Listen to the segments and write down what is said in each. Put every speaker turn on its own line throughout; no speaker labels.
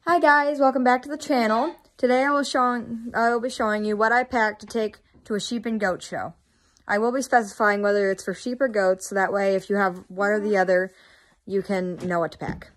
Hi guys, welcome back to the channel. Today I will be showing you what I packed to take to a sheep and goat show. I will be specifying whether it's for sheep or goats, so that way if you have one or the other, you can know what to pack.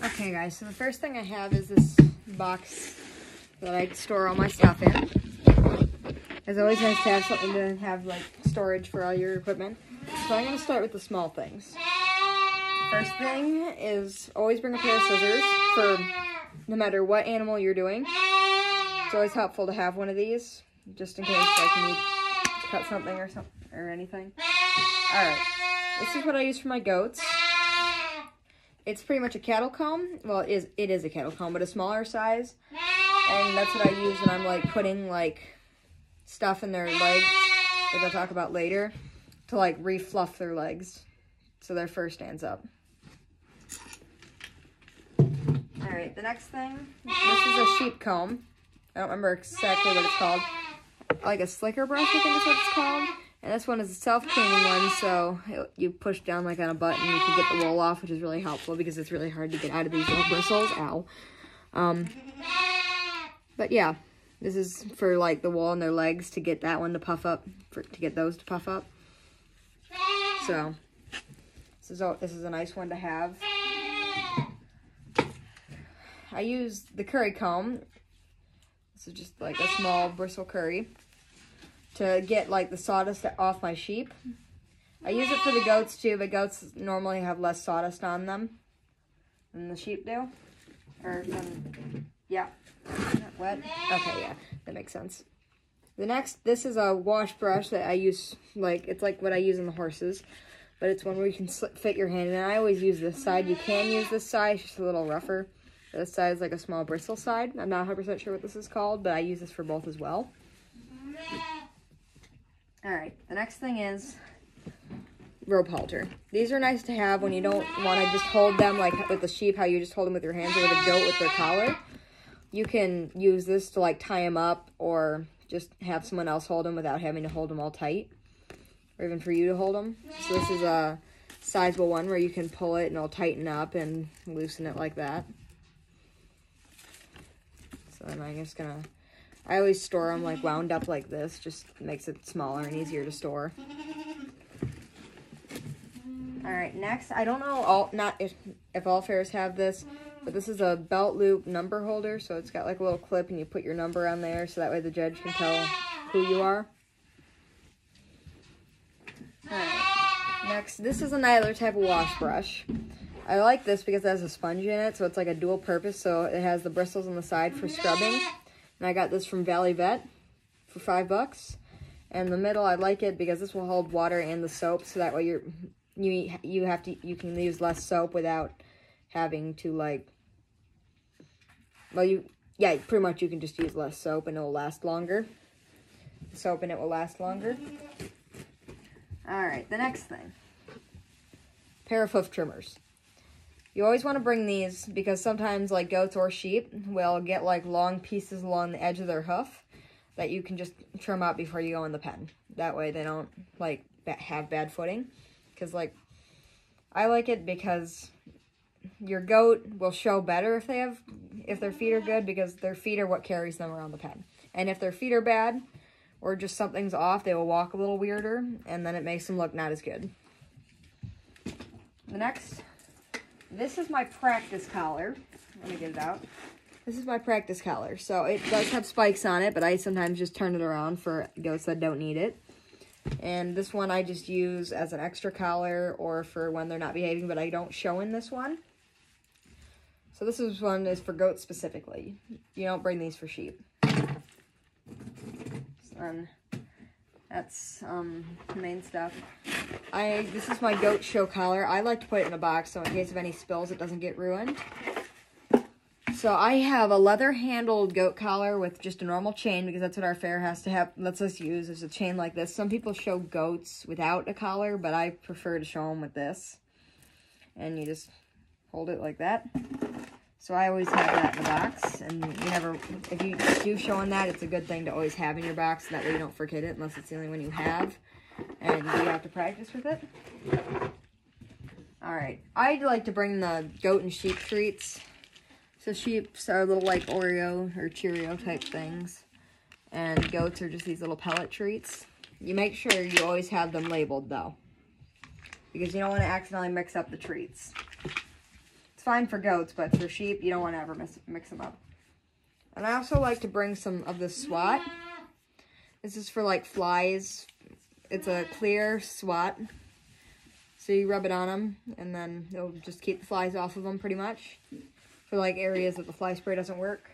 Okay guys, so the first thing I have is this box that I store all my stuff in. It's always nice to have something to have like storage for all your equipment. So I'm going to start with the small things. First thing is always bring a pair of scissors for no matter what animal you're doing. It's always helpful to have one of these just in case like you need to cut something or anything. Alright, this is what I use for my goats. It's pretty much a cattle comb. Well, it is a cattle comb, but a smaller size. And that's what I use when I'm like putting like stuff in their legs, which I'll talk about later, to like re-fluff their legs so their fur stands up. Alright, the next thing, this is a sheep comb. I don't remember exactly what it's called. Like a slicker brush, I think is what it's called. And this one is a self-cleaning one, so you push down like on a button, you can get the wool off, which is really helpful because it's really hard to get out of these little bristles. Ow. But yeah, this is for like the wool on their legs to get that one to puff up, to get those to puff up. So, this is a nice one to have. I use the curry comb. This is just like a small bristle curry to get like the sawdust off my sheep. I use it for the goats too, but goats normally have less sawdust on them than the sheep do. Or, yeah. Not wet? Okay, yeah, that makes sense. This is a wash brush that I use, like, it's like what I use in the horses, but it's one where you can fit your hand in. And I always use this side. You can use this side, it's just a little rougher. This side is like a small bristle side. I'm not 100% sure what this is called, but I use this for both as well. Alright, the next thing is rope halter. These are nice to have when you don't want to just hold them like with the sheep, how you just hold them with your hands, or with a goat with their collar. You can use this to like tie them up, or just have someone else hold them without having to hold them all tight, or even for you to hold them. So this is a sizable one where you can pull it and it'll tighten up and loosen it like that. So then I'm just gonna, I always store them like wound up like this, just makes it smaller and easier to store. Alright, next, I don't know if all fairs have this, but this is a belt loop number holder, so it's got like a little clip and you put your number on there so that way the judge can tell who you are. Alright, next, this is another type of wash brush. I like this because it has a sponge in it, so it's like a dual purpose, so it has the bristles on the side for scrubbing. And I got this from Valley Vet for $5. And the middle, I like it because this will hold water and the soap, so that way you can use less soap without having to like, well, pretty much you can just use less soap and it will last longer. Soap and it will last longer. Alright, the next thing. Pair of hoof trimmers. You always want to bring these because sometimes like goats or sheep will get like long pieces along the edge of their hoof that you can just trim out before you go in the pen. That way they don't like have bad footing. Because like, I like it because your goat will show better if their feet are good, because their feet are what carries them around the pen. And if their feet are bad or just something's off, they will walk a little weirder, and then it makes them look not as good. The next, this is my practice collar. Let me get it out. This is my practice collar. So it does have spikes on it, but I sometimes just turn it around for goats that don't need it. And this one I just use as an extra collar or for when they're not behaving, but I don't show in this one. So this one is for goats specifically. You don't bring these for sheep. So that's the main stuff. This is my goat show collar. I like to put it in a box so in case of any spills it doesn't get ruined. So I have a leather-handled goat collar with just a normal chain because that's what our fair has to have. Lets us use is a chain like this. Some people show goats without a collar, but I prefer to show them with this. And you just hold it like that. So I always have that in the box. And if you do show on that, it's a good thing to always have in your box. That way you don't forget it unless it's the only one you have. And you have to practice with it. Alright, I like to bring the goat and sheep treats. So sheep are little like Oreo or Cheerio type things. And goats are just these little pellet treats. You make sure you always have them labeled though, because you don't want to accidentally mix up the treats. It's fine for goats, but for sheep, you don't want to ever mix them up. And I also like to bring some of this Swat. This is for like flies. It's a clear Swat. So you rub it on them, and then it'll just keep the flies off of them pretty much. For like areas that the fly spray doesn't work.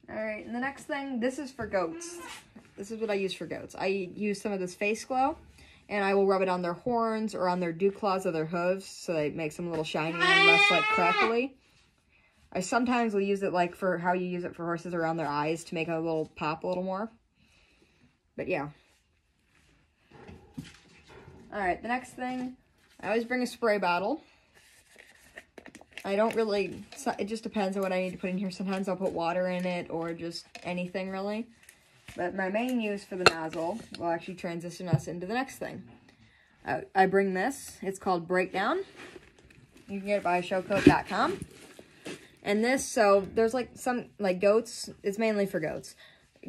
Alright, and the next thing, this is for goats. This is what I use for goats. I use some of this face glow, and I will rub it on their horns or on their dew claws of their hooves, so it makes them a little shiny and less like crackly. I sometimes will use it like for how you use it for horses around their eyes to make it a little pop a little more. But yeah. Alright, the next thing, I always bring a spray bottle. I don't really, it just depends on what I need to put in here. Sometimes I'll put water in it or just anything really. But my main use for the nozzle will actually transition us into the next thing. I bring this. It's called Breakdown. You can get it by showcoat.com. And this, so there's like some, like goats, it's mainly for goats.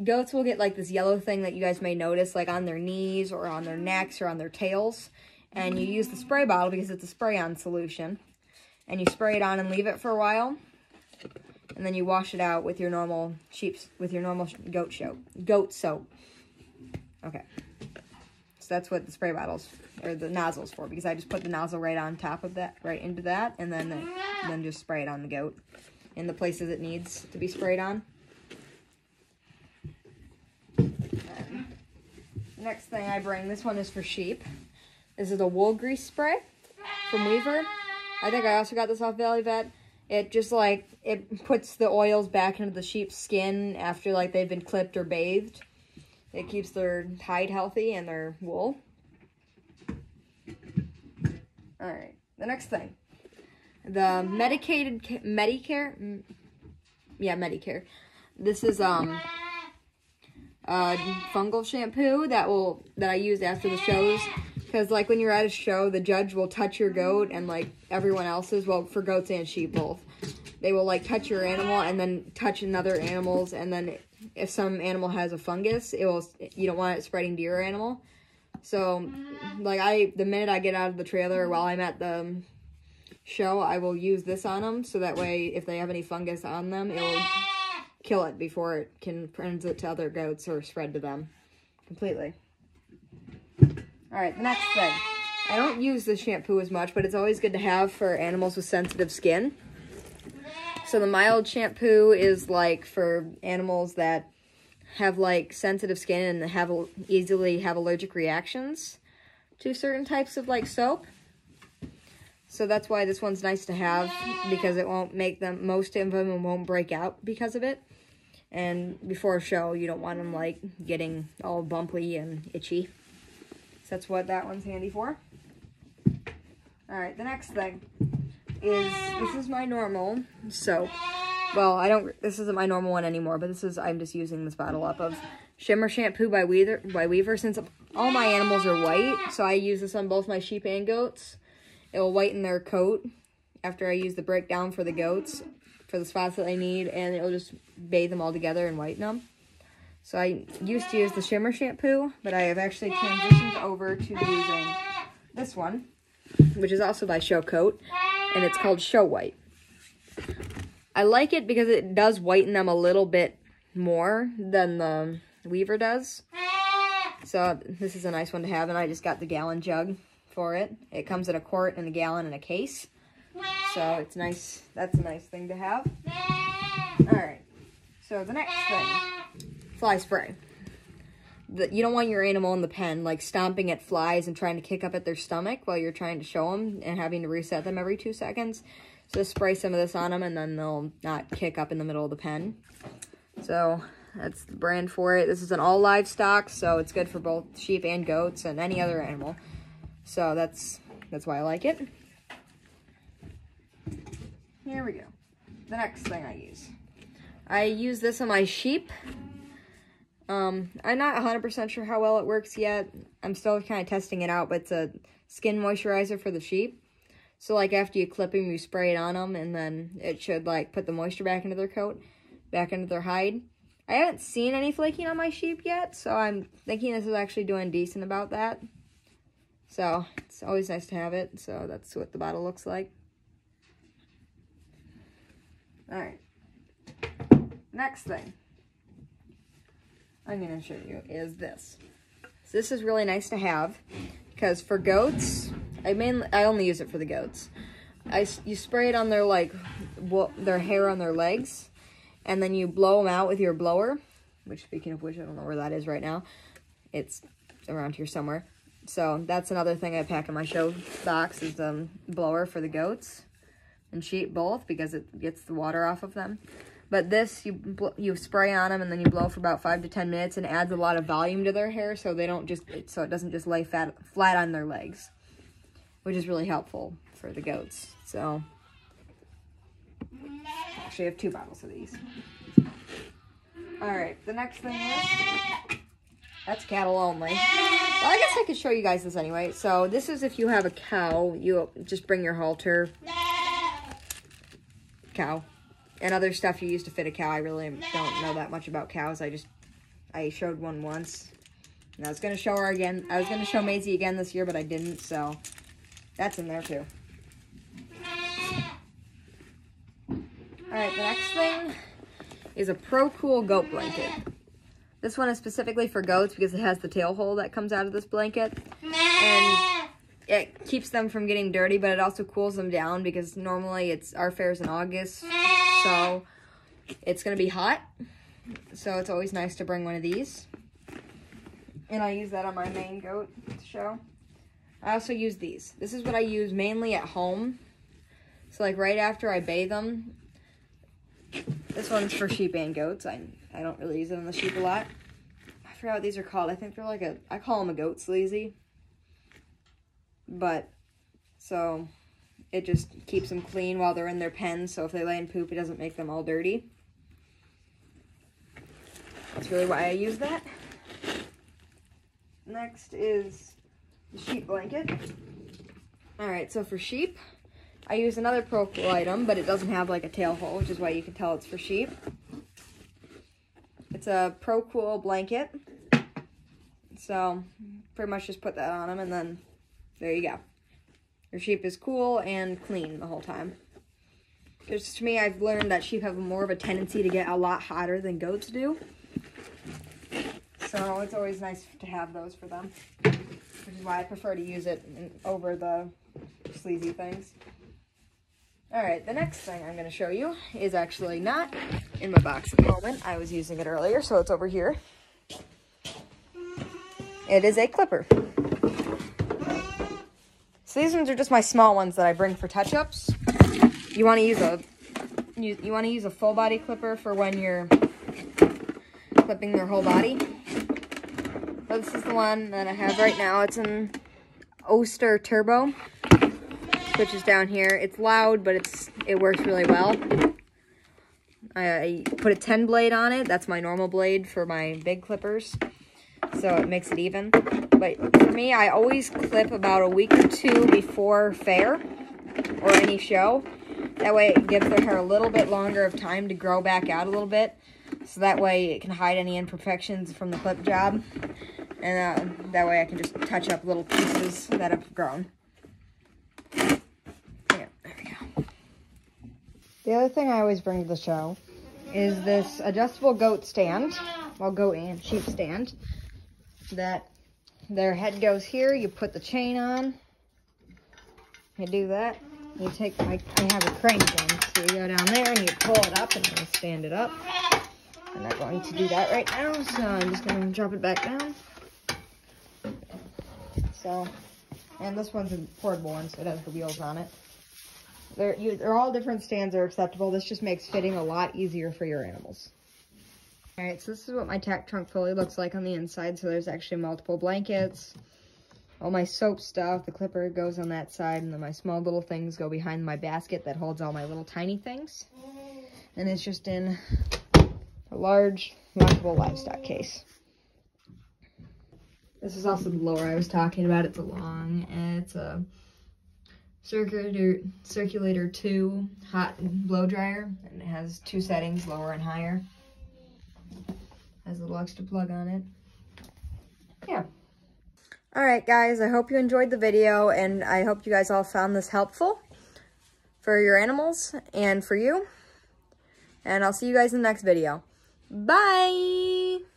Goats will get like this yellow thing that you guys may notice like on their knees or on their necks or on their tails. And you use the spray bottle because it's a spray-on solution. And you spray it on and leave it for a while. And then you wash it out with your normal goat soap. Okay. So that's what the spray bottles, or the nozzle's for, because I just put the nozzle right on top of that, right into that, and then just spray it on the goat in the places it needs to be sprayed on. And next thing I bring, this one is for sheep. This is a wool grease spray from Weaver. I think I also got this off Valley Vet. It just like, it puts the oils back into the sheep's skin after like they've been clipped or bathed. It keeps their hide healthy and their wool. Alright, the next thing. The Medicare. This is fungal shampoo that I use after the shows. Because, like, when you're at a show, the judge will touch your goat and, like, everyone else's. Well, for goats and sheep both. They will, like, touch your animal and then touch another animal's. And then if some animal has a fungus, you don't want it spreading to your animal. So, like, the minute I get out of the trailer while I'm at the show, I will use this on them. So that way, if they have any fungus on them, it will kill it before it can transmit to other goats or spread to them completely. Alright, the next thing. I don't use this shampoo as much, but it's always good to have for animals with sensitive skin. So the mild shampoo is like for animals that have like sensitive skin and easily have allergic reactions to certain types of like soap. So that's why this one's nice to have, because it won't make them, most of them won't break out because of it. And before a show, you don't want them like getting all bumpy and itchy. That's what that one's handy for. Alright, the next thing is, this is my normal soap. Well, this isn't my normal one anymore, but I'm just using this bottle up of Shimmer Shampoo by Weaver. Since all my animals are white, so I use this on both my sheep and goats. It will whiten their coat after I use the breakdown for the goats, for the spots that they need, and it'll just bathe them all together and whiten them. So I used to use the Shimmer Shampoo, but I have actually transitioned over to using this one, which is also by Show Coat, and it's called Show White. I like it because it does whiten them a little bit more than the Weaver does. So this is a nice one to have, and I just got the gallon jug for it. It comes in a quart and a gallon and a case. So it's nice. That's a nice thing to have. Alright, so the next thing. Fly spray. You don't want your animal in the pen, like, stomping at flies and trying to kick up at their stomach while you're trying to show them and having to reset them every 2 seconds. So just spray some of this on them, and then they'll not kick up in the middle of the pen. So that's the brand for it. This is an all livestock, so it's good for both sheep and goats and any other animal. So that's why I like it. Here we go. The next thing I use this on my sheep. I'm not 100% sure how well it works yet. I'm still kind of testing it out, but it's a skin moisturizer for the sheep. So like after you clip them, you spray it on them, and then it should like put the moisture back into their coat, back into their hide. I haven't seen any flaking on my sheep yet, so I'm thinking this is actually doing decent about that. So it's always nice to have it. So that's what the bottle looks like. All right. Next thing I'm going to show you is this. So this is really nice to have because for goats, I only use it for the goats. You spray it on their their hair on their legs, and then you blow them out with your blower. Which, speaking of which, I don't know where that is right now. It's around here somewhere. So that's another thing I pack in my show box is the blower for the goats and sheep both because it gets the water off of them. But this, you spray on them and then you blow for about 5 to 10 minutes and adds a lot of volume to their hair so they don't so it doesn't just lay flat on their legs, which is really helpful for the goats. So actually I have 2 bottles of these. All right, the next thing is, that's cattle only. Well, I guess I could show you guys this anyway. So this is if you have a cow, you just bring your halter, cow, and other stuff you use to fit a cow. I really don't know that much about cows. I showed one once, and I was going to show her again. I was going to show Maisie again this year, but I didn't, so that's in there too. All right, the next thing is a Pro Cool goat blanket. This one is specifically for goats because it has the tail hole that comes out of this blanket, and it keeps them from getting dirty, but it also cools them down because normally our fair's in August. So it's going to be hot, so it's always nice to bring one of these. And I use that on my main goat to show. I also use these. This is what I use mainly at home. So like right after I bathe them. This one's for sheep and goats. I don't really use it on the sheep a lot. I forgot what these are called. I think they're like I call them a goat sleazy. But, so it just keeps them clean while they're in their pen, so if they lay in poop, it doesn't make them all dirty. That's really why I use that. Next is the sheep blanket. Alright, so for sheep, I use another Pro Cool item, but it doesn't have like a tail hole, which is why you can tell it's for sheep. It's a Pro Cool blanket. So, pretty much just put that on them, and then there you go. Your sheep is cool and clean the whole time. Because to me, I've learned that sheep have more of a tendency to get a lot hotter than goats do. So it's always nice to have those for them. Which is why I prefer to use it over the sleazy things. Alright, the next thing I'm going to show you is actually not in my box at the moment. I was using it earlier, so it's over here. It is a clipper. So these ones are just my small ones that I bring for touch-ups. You want to use a full body clipper for when you're clipping their whole body. So this is the one that I have right now. It's an Oster Turbo. Switch is down here. It's loud, but it works really well. I put a 10 blade on it. That's my normal blade for my big clippers. So it makes it even. But for me, I always clip about a week or 2 before fair or any show. That way it gives their hair a little bit longer of time to grow back out a little bit. So that way it can hide any imperfections from the clip job. And that way I can just touch up little pieces that have grown. Yeah, there we go. The other thing I always bring to the show is this adjustable goat stand. Well, goat and sheep stand. That their head goes here. You put the chain on. You do that. You take, I have a crank in. So you go down there and you pull it up and then stand it up. I'm not going to do that right now, so I'm just going to drop it back down. So, and this one's a portable one, so it has the wheels on it. They're all different stands are acceptable. This just makes fitting a lot easier for your animals. Alright, so this is what my tack trunk fully looks like on the inside. So there's actually multiple blankets, all my soap stuff, the clipper goes on that side, and then my small little things go behind my basket that holds all my little tiny things. And it's just in a large, lockable livestock case. This is also the blower I was talking about. It's a Circulator 2 hot blow dryer, and it has 2 settings, lower and higher. Has a little extra plug on it. Yeah. Alright guys, I hope you enjoyed the video, and I hope you guys all found this helpful for your animals and for you. And I'll see you guys in the next video. Bye!